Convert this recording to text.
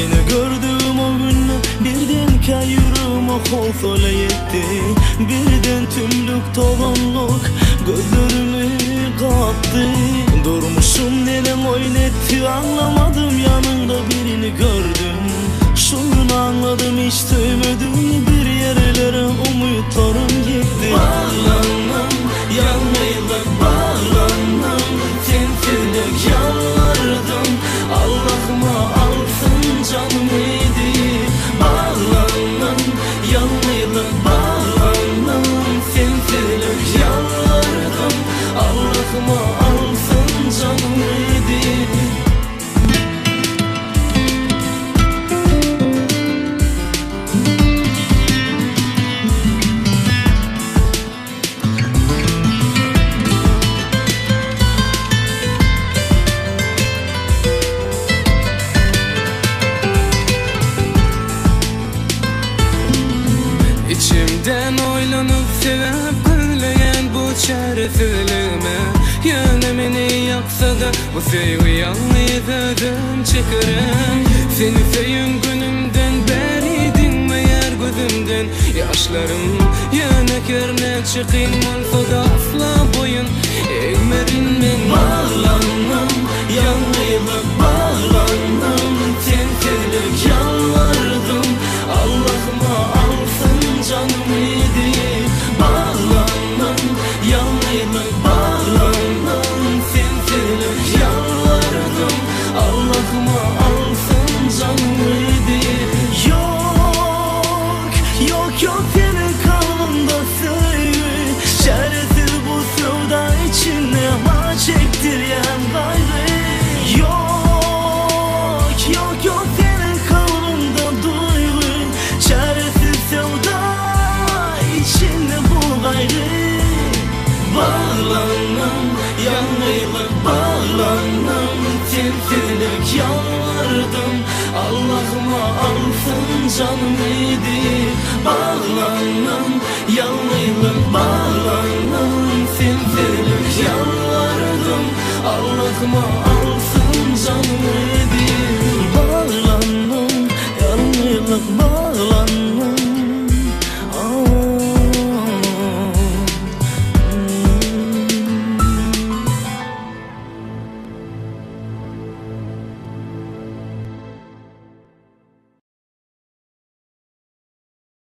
Seni gördüğüm o günü birden kayırıma hof öyle yetti. Birden tümlük toğanlık gözlerimi kattı. Durmuşum neden oynetti anlamadım, yanında birini gördüm. Şunu anladım, hiç tüymedim, bir yerlere umutlarım gitti. Bağlandım, yanmayla bağlandım, tentillik yalvardım, Allah'ıma alsın canımıydı. Bağlandım, yanmayla bağlandım, tentillik yalvardım, Allah'ıma alsın canımıydı. İçimden oylanıp sevip gülleyen bu şerefilime, yanımını yaksa da bu sevgi yalnızdım çekerim. Seni sevim günümden beri dinmeyer gözümden yaşlarım. Yana kerne çıkayım olsa da asla boyun eğmerin men. Bağlandım, yanmayla bağlandım, tentillik yalvardım, Allah'ıma alsın canımıydı. Bağlandım, yanmayla bağlandım, tentillik yalvardım, Allah'ıma alsın canımıydı. Yok, yok, yok senin kalbinde sevgi, şerefsiz bu sevda içinde ama çektiryen gayrı. Yok, yok, yok senin kalbinde duygu, şerefsiz sevda içinde bu gayrı. Bağlandım, yanmayla bağlandım, tentillik yalvardım, Allah'ıma alsın canımıydı. Bağlandım, yanmayla bağlandım, tentillik yalvardım, Allah'ıma